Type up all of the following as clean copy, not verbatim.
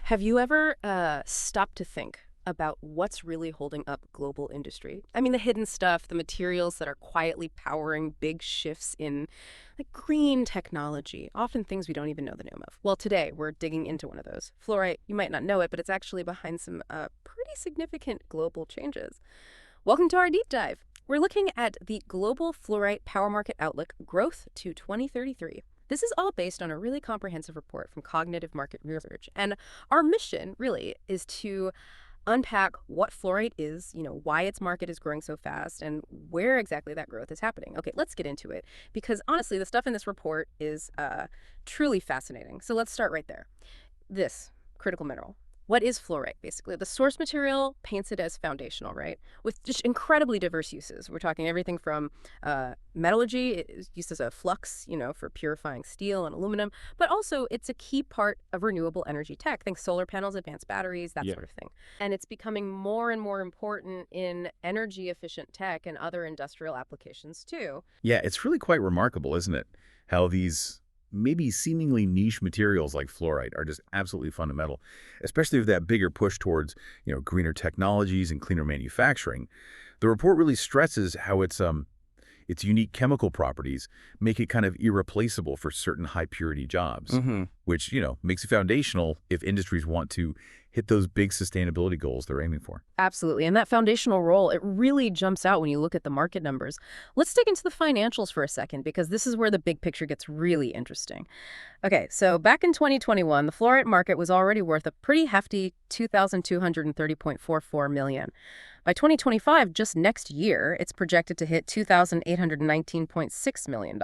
Have you ever stopped to think about what's really holding up global industry? I mean, the hidden stuff, the materials that are quietly powering big shifts in like green technology, often things we don't even know the name of. Well, today we're digging into one of those. Fluorite, you might not know it, but it's actually behind some pretty significant global changes. Welcome to our deep dive. We're looking at the Global Fluorite Power Market Outlook Growth to 2033. This is all based on a really comprehensive report from Cognitive Market Research. And our mission really is to unpack what fluorite is, why its market is growing so fast, and where exactly that growth is happening. Okay, let's get into it. Because honestly, the stuff in this report is truly fascinating. So let's start right there. This critical mineral. What is fluorite, basically? The source material paints it as foundational, right? With just incredibly diverse uses. We're talking everything from metallurgy, it's used as a flux, for purifying steel and aluminum, but also it's a key part of renewable energy tech. Think solar panels, advanced batteries, that Yeah. sort of thing. And it's becoming more and more important in energy efficient tech and other industrial applications too. Yeah, it's really quite remarkable, isn't it? How these maybe seemingly niche materials like fluorite are just absolutely fundamental, especially with that bigger push towards, greener technologies and cleaner manufacturing. The report really stresses how its unique chemical properties make it kind of irreplaceable for certain high purity jobs, Mm-hmm. which, makes it foundational if industries want to hit those big sustainability goals they're aiming for. Absolutely. And that foundational role, it really jumps out when you look at the market numbers. Let's dig into the financials for a second, because this is where the big picture gets really interesting. Okay, so back in 2021, the fluorite market was already worth a pretty hefty 2,230.44 million. By 2025, just next year, it's projected to hit $2,819.6 million.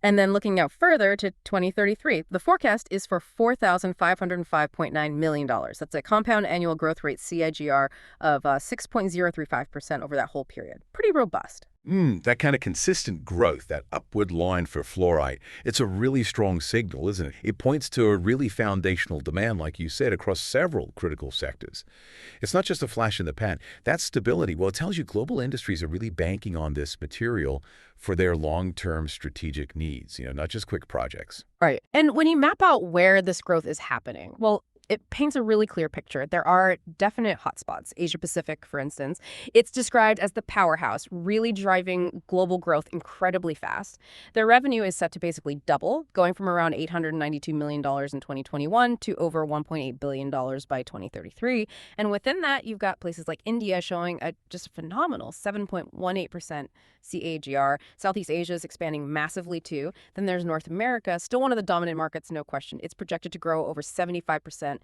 And then looking out further to 2033, the forecast is for $4,505.9 million. That's a compound annual growth rate, CAGR, of 6.035% over that whole period. Pretty robust. That kind of consistent growth, that upward line for fluorite, it's a really strong signal, isn't it? It points to a really foundational demand, like you said, across several critical sectors. It's not just a flash in the pan. That stability, well, it tells you global industries are really banking on this material for their long-term strategic needs, not just quick projects. Right. And when you map out where this growth is happening, well, it paints a really clear picture. There are definite hotspots. Asia Pacific, for instance. It's described as the powerhouse, really driving global growth incredibly fast. Their revenue is set to basically double, going from around $892 million in 2021 to over $1.8 billion by 2033. And within that, you've got places like India showing a just phenomenal 7.18% CAGR. Southeast Asia is expanding massively too. Then there's North America, still one of the dominant markets, no question. It's projected to grow over 75%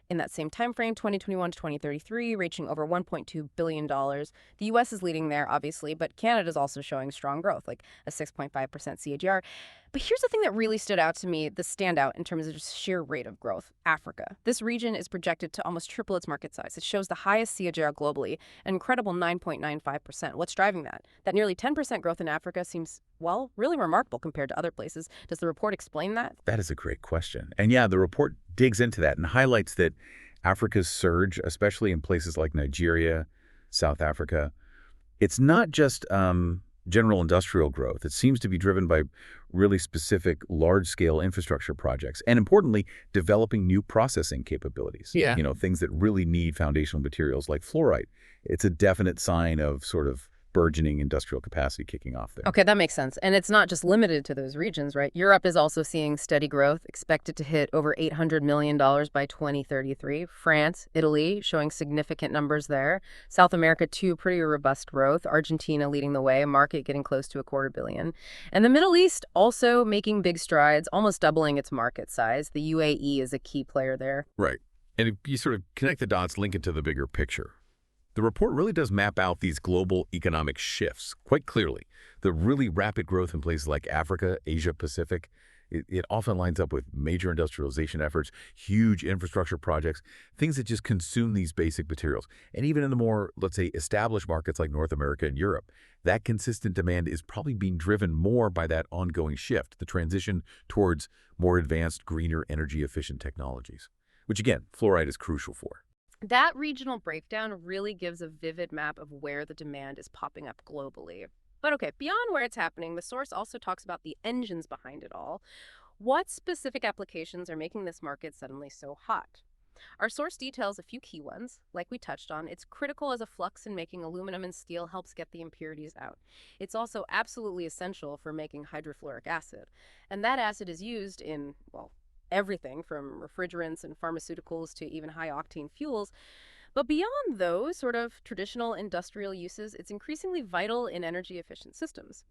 in that same time frame, 2021 to 2033, reaching over $1.2 billion. The U.S. is leading there, obviously, but Canada is also showing strong growth, like a 6.5% CAGR. But here's the thing that really stood out to me, the standout in terms of just sheer rate of growth, Africa. This region is projected to almost triple its market size. It shows the highest CAGR globally, an incredible 9.95%. What's driving that? That nearly 10% growth in Africa seems, well, really remarkable compared to other places. Does the report explain that? That is a great question. And yeah, the report digs into that and highlights that Africa's surge, especially in places like Nigeria, South Africa, it's not just general industrial growth. It seems to be driven by really specific large-scale infrastructure projects and, importantly, developing new processing capabilities. Yeah. Things that really need foundational materials like fluorite. It's a definite sign of sort of burgeoning industrial capacity kicking off there. Okay, that makes sense. And it's not just limited to those regions, right? Europe is also seeing steady growth, expected to hit over $800 million by 2033. France, Italy, showing significant numbers there. South America, too, pretty robust growth. Argentina leading the way, a market getting close to $250 million. And the Middle East also making big strides, almost doubling its market size. The UAE is a key player there. Right. And if you sort of connect the dots, link it to the bigger picture. The report really does map out these global economic shifts quite clearly. The really rapid growth in places like Africa, Asia Pacific, it often lines up with major industrialization efforts, huge infrastructure projects, things that just consume these basic materials. And even in the more, let's say, established markets like North America and Europe, that consistent demand is probably being driven more by that ongoing shift, the transition towards more advanced, greener, energy-efficient technologies, which again, fluorite is crucial for. That regional breakdown really gives a vivid map of where the demand is popping up globally. But okay, beyond where it's happening, the source also talks about the engines behind it all. What specific applications are making this market suddenly so hot? Our source details a few key ones, like we touched on. It's critical as a flux in making aluminum, and steel helps get the impurities out. It's also absolutely essential for making hydrofluoric acid, and that acid is used in, well, everything from refrigerants and pharmaceuticals to even high-octane fuels. But beyond those sort of traditional industrial uses, it's increasingly vital in energy-efficient systems,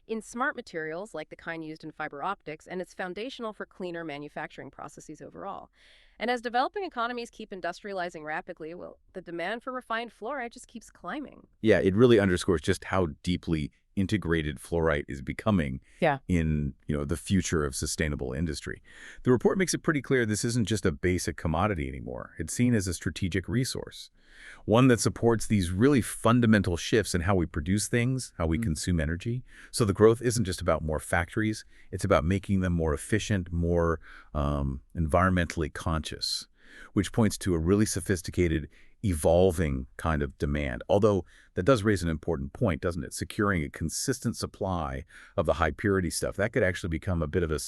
in smart materials like the kind used in fiber optics, and it's foundational for cleaner manufacturing processes overall. And as developing economies keep industrializing rapidly, well, the demand for refined fluoride just keeps climbing. Yeah, it really underscores just how deeply integrated fluorite is becoming Yeah. in, the future of sustainable industry. The report makes it pretty clear this isn't just a basic commodity anymore. It's seen as a strategic resource, one that supports these really fundamental shifts in how we produce things, how we consume energy. So the growth isn't just about more factories, it's about making them more efficient, more environmentally conscious, which points to a really sophisticated, evolving kind of demand. Although that does raise an important point, doesn't it? Securing a consistent supply of the high purity stuff, that could actually become a bit of a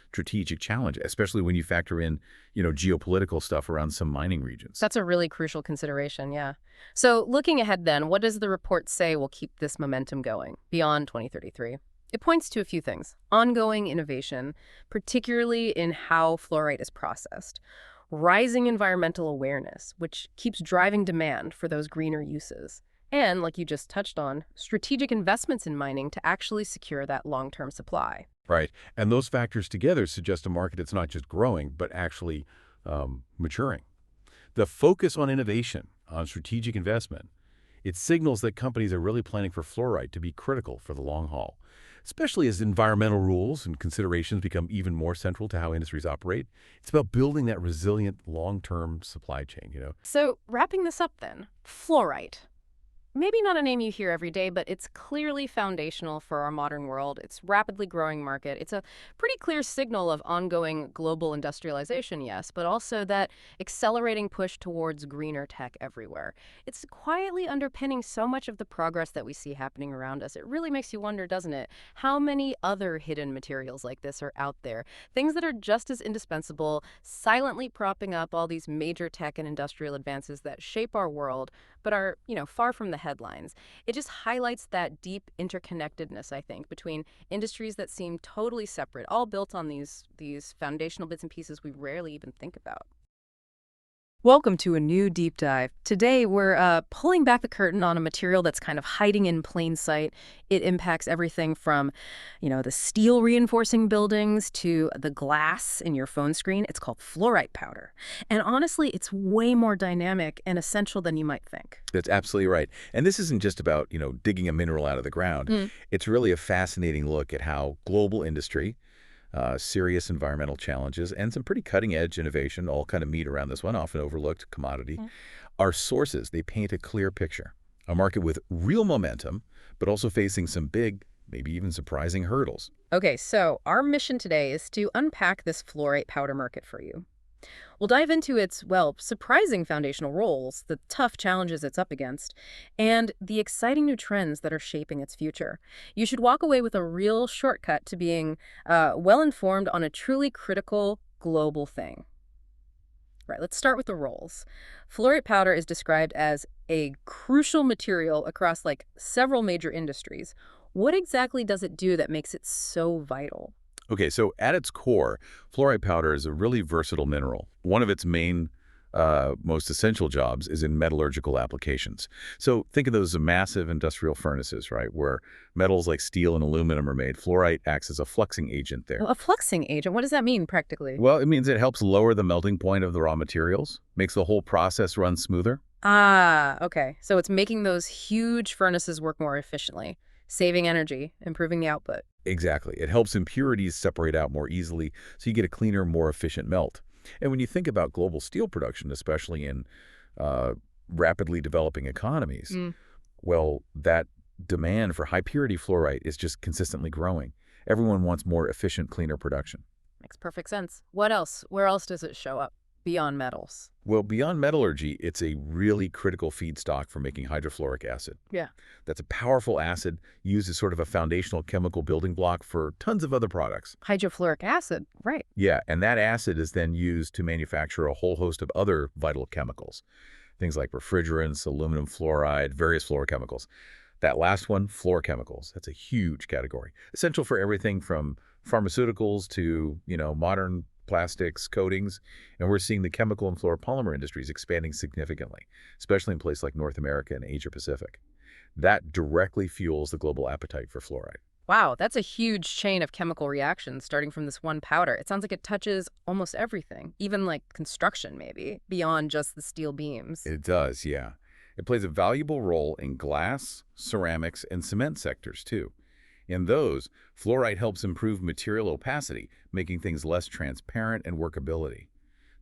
strategic challenge, especially when you factor in, geopolitical stuff around some mining regions. That's a really crucial consideration, yeah. So looking ahead then, what does the report say will keep this momentum going beyond 2033? It points to a few things. Ongoing innovation, particularly in how fluorite is processed. Rising environmental awareness, which keeps driving demand for those greener uses. And, like you just touched on, strategic investments in mining to actually secure that long-term supply. Right. And those factors together suggest a market that's not just growing, but actually maturing. The focus on innovation, on strategic investment, it signals that companies are really planning for fluoride to be critical for the long haul, especially as environmental rules and considerations become even more central to how industries operate. It's about building that resilient long-term supply chain. So, wrapping this up then, fluorite. Maybe not a name you hear every day, but it's clearly foundational for our modern world. It's rapidly growing market. It's a pretty clear signal of ongoing global industrialization, yes, but also that accelerating push towards greener tech everywhere. It's quietly underpinning so much of the progress that we see happening around us. It really makes you wonder, doesn't it? How many other hidden materials like this are out there? Things that are just as indispensable, silently propping up all these major tech and industrial advances that shape our world, but are, far from the headlines. It just highlights that deep interconnectedness, I think, between industries that seem totally separate, all built on these foundational bits and pieces we rarely even think about. Welcome to a new deep dive. Today, we're pulling back the curtain on a material that's kind of hiding in plain sight. It impacts everything from, the steel reinforcing buildings to the glass in your phone screen. It's called fluorite powder. And honestly, it's way more dynamic and essential than you might think. That's absolutely right. And this isn't just about, digging a mineral out of the ground. It's really a fascinating look at how global industry, serious environmental challenges, and some pretty cutting-edge innovation all kind of meet around this one, often overlooked commodity. Our sources, they paint a clear picture. A market with real momentum, but also facing some big, maybe even surprising hurdles. Okay, so our mission today is to unpack this fluorite powder market for you. We'll dive into its, well, surprising foundational roles, the tough challenges it's up against, and the exciting new trends that are shaping its future. You should walk away with a real shortcut to being well-informed on a truly critical global thing. Right, let's start with the roles. Fluorite powder is described as a crucial material across several major industries. What exactly does it do that makes it so vital? Okay, so at its core, fluorite powder is a really versatile mineral. One of its main, most essential jobs is in metallurgical applications. So think of those as massive industrial furnaces, right, where metals like steel and aluminum are made. Fluorite acts as a fluxing agent there. A fluxing agent, what does that mean practically? Well, it means it helps lower the melting point of the raw materials, makes the whole process run smoother. Ah, okay. So it's making those huge furnaces work more efficiently, saving energy, improving the output. Exactly. It helps impurities separate out more easily, so you get a cleaner, more efficient melt. And when you think about global steel production, especially in rapidly developing economies, well, that demand for high-purity fluorite is just consistently growing. Everyone wants more efficient, cleaner production. Makes perfect sense. What else? Where else does it show up? beyond metals? Well, beyond metallurgy, it's a really critical feedstock for making hydrofluoric acid. Yeah. That's a powerful acid used as sort of a foundational chemical building block for tons of other products. Hydrofluoric acid, right. Yeah, and that acid is then used to manufacture a whole host of other vital chemicals. Things like refrigerants, aluminum fluoride, various fluorochemicals. That last one, fluorochemicals, that's a huge category. Essential for everything from pharmaceuticals to, modern plastics, coatings, and we're seeing the chemical and fluoropolymer industries expanding significantly, especially in places like North America and Asia Pacific. That directly fuels the global appetite for fluoride. Wow, that's a huge chain of chemical reactions starting from this one powder. It sounds like it touches almost everything, even like construction maybe, beyond just the steel beams. It does, yeah. It plays a valuable role in glass, ceramics, and cement sectors, too. In those, fluoride helps improve material opacity, making things less transparent and workability.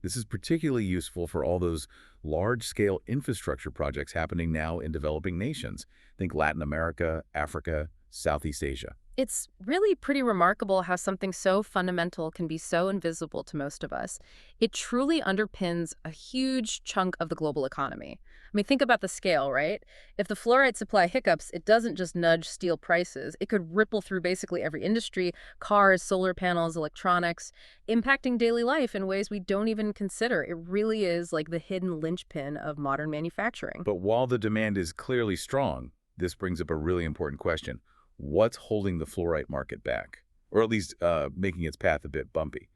This is particularly useful for all those large-scale infrastructure projects happening now in developing nations. Think Latin America, Africa, Southeast Asia. It's really pretty remarkable how something so fundamental can be so invisible to most of us. It truly underpins a huge chunk of the global economy. I mean, think about the scale, right? If the fluoride supply hiccups, it doesn't just nudge steel prices. It could ripple through basically every industry, cars, solar panels, electronics, impacting daily life in ways we don't even consider. It really is like the hidden linchpin of modern manufacturing. But while the demand is clearly strong, this brings up a really important question. What's holding the fluorite market back? Or at least making its path a bit bumpy?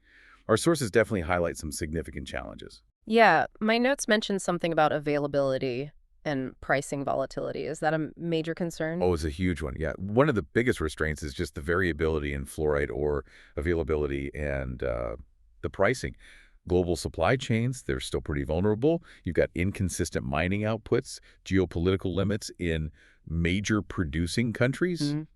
Our sources definitely highlight some significant challenges. Yeah, my notes mentioned something about availability and pricing volatility. Is that a major concern? Oh, it's a huge one. Yeah. One of the biggest restraints is just the variability in fluoride or availability and the pricing. Global supply chains, they're still pretty vulnerable. You've got inconsistent mining outputs, geopolitical limits in major producing countries, Mm.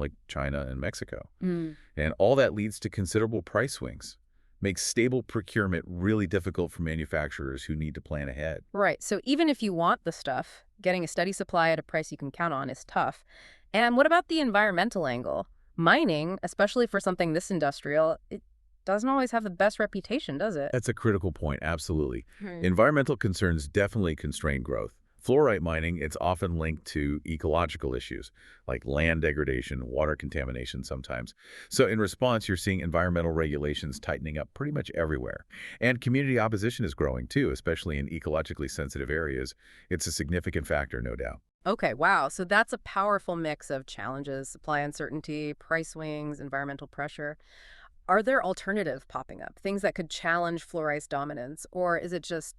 like China and Mexico. Mm. And all that leads to considerable price swings. Makes stable procurement really difficult for manufacturers who need to plan ahead. Right. So even if you want the stuff, getting a steady supply at a price you can count on is tough. And what about the environmental angle? Mining, especially for something this industrial, it doesn't always have the best reputation, does it? That's a critical point, absolutely. Hmm. Environmental concerns definitely constrain growth. Fluorite mining, it's often linked to ecological issues like land degradation, water contamination sometimes. So in response, you're seeing environmental regulations tightening up pretty much everywhere. And community opposition is growing too, especially in ecologically sensitive areas. It's a significant factor, no doubt. Okay, wow. So that's a powerful mix of challenges, supply uncertainty, price swings, environmental pressure. Are there alternatives popping up, things that could challenge fluoride's dominance, or is it just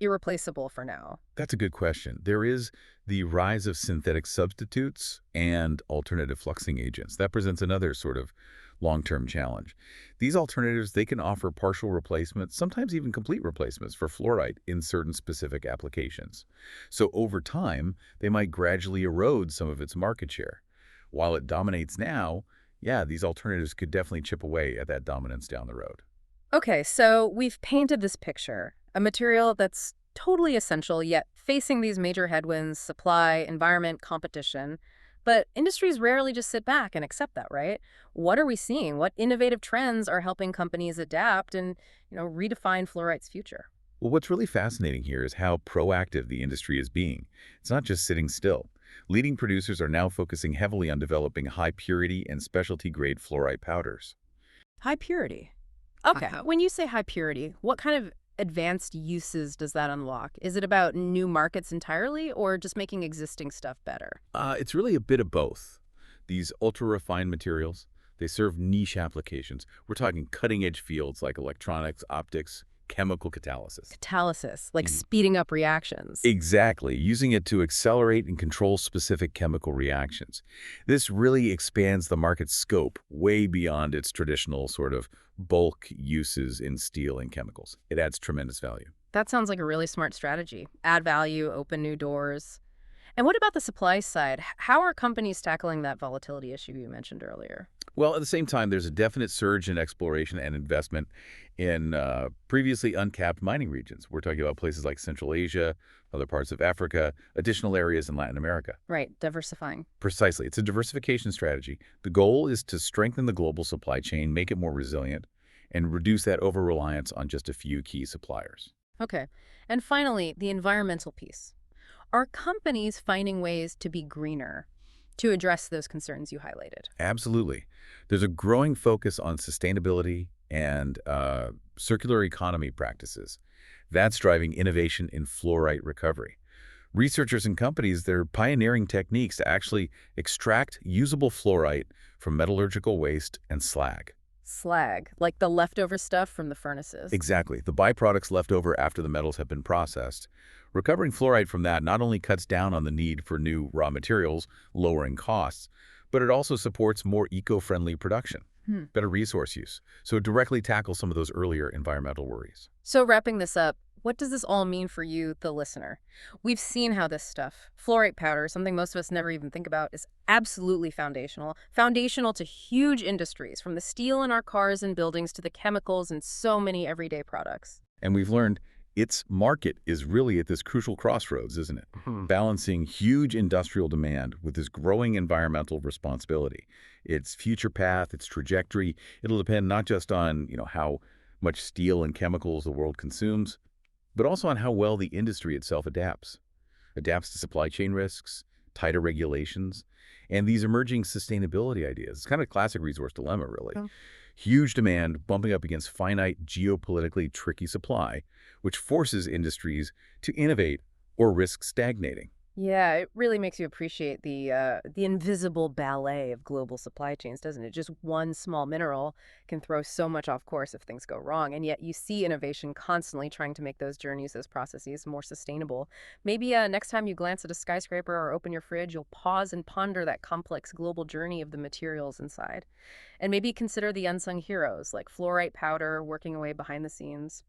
irreplaceable for now? That's a good question. There is the rise of synthetic substitutes and alternative fluxing agents. That presents another sort of long-term challenge. These alternatives, they can offer partial replacements, sometimes even complete replacements for fluoride in certain specific applications. So over time, they might gradually erode some of its market share. While it dominates now, yeah, these alternatives could definitely chip away at that dominance down the road. Okay, so we've painted this picture, a material that's totally essential, yet facing these major headwinds, supply, environment, competition. But industries rarely just sit back and accept that, right? What are we seeing? What innovative trends are helping companies adapt and, redefine fluorite's future? Well, what's really fascinating here is how proactive the industry is being. It's not just sitting still. Leading producers are now focusing heavily on developing high-purity and specialty-grade fluoride powders. High purity. Okay. When you say high purity, what kind of advanced uses does that unlock? Is it about new markets entirely or just making existing stuff better? It's really a bit of both. These ultra-refined materials, they serve niche applications. We're talking cutting-edge fields like electronics, optics, chemical catalysis. Catalysis, like speeding up reactions. Exactly, using it to accelerate and control specific chemical reactions. This really expands the market scope way beyond its traditional sort of bulk uses in steel and chemicals. It adds tremendous value. That sounds like a really smart strategy. Add value, open new doors. And what about the supply side? How are companies tackling that volatility issue you mentioned earlier? Well, at the same time, there's a definite surge in exploration and investment in previously uncapped mining regions. We're talking about places like Central Asia, other parts of Africa, additional areas in Latin America. Right, diversifying. Precisely. It's a diversification strategy. The goal is to strengthen the global supply chain, make it more resilient, and reduce that over-reliance on just a few key suppliers. Okay. And finally, the environmental piece. Are companies finding ways to be greener to address those concerns you highlighted? Absolutely. There's a growing focus on sustainability and circular economy practices. That's driving innovation in fluorite recovery. Researchers and companies, they're pioneering techniques to actually extract usable fluorite from metallurgical waste and slag. Slag, like the leftover stuff from the furnaces. Exactly. The byproducts left over after the metals have been processed. Recovering fluoride from that not only cuts down on the need for new raw materials, lowering costs, but it also supports more eco-friendly production, Hmm. better resource use. So it directly tackles some of those earlier environmental worries. So wrapping this up, what does this all mean for you, the listener? We've seen how this stuff, fluorite powder, something most of us never even think about, is absolutely foundational to huge industries, from the steel in our cars and buildings to the chemicals in so many everyday products. And we've learned its market is really at this crucial crossroads, isn't it? Hmm. Balancing huge industrial demand with this growing environmental responsibility. Its future path, its trajectory, it'll depend not just on, how much steel and chemicals the world consumes, but also on how well the industry itself adapts to supply chain risks, tighter regulations, and these emerging sustainability ideas. It's kind of a classic resource dilemma, really. Yeah. Huge demand bumping up against finite, geopolitically tricky supply, which forces industries to innovate or risk stagnating. Yeah, it really makes you appreciate the invisible ballet of global supply chains, doesn't it? Just one small mineral can throw so much off course if things go wrong, and yet you see innovation constantly trying to make those journeys, those processes more sustainable. Maybe next time you glance at a skyscraper or open your fridge, you'll pause and ponder that complex global journey of the materials inside, and maybe consider the unsung heroes like fluorite powder working away behind the scenes.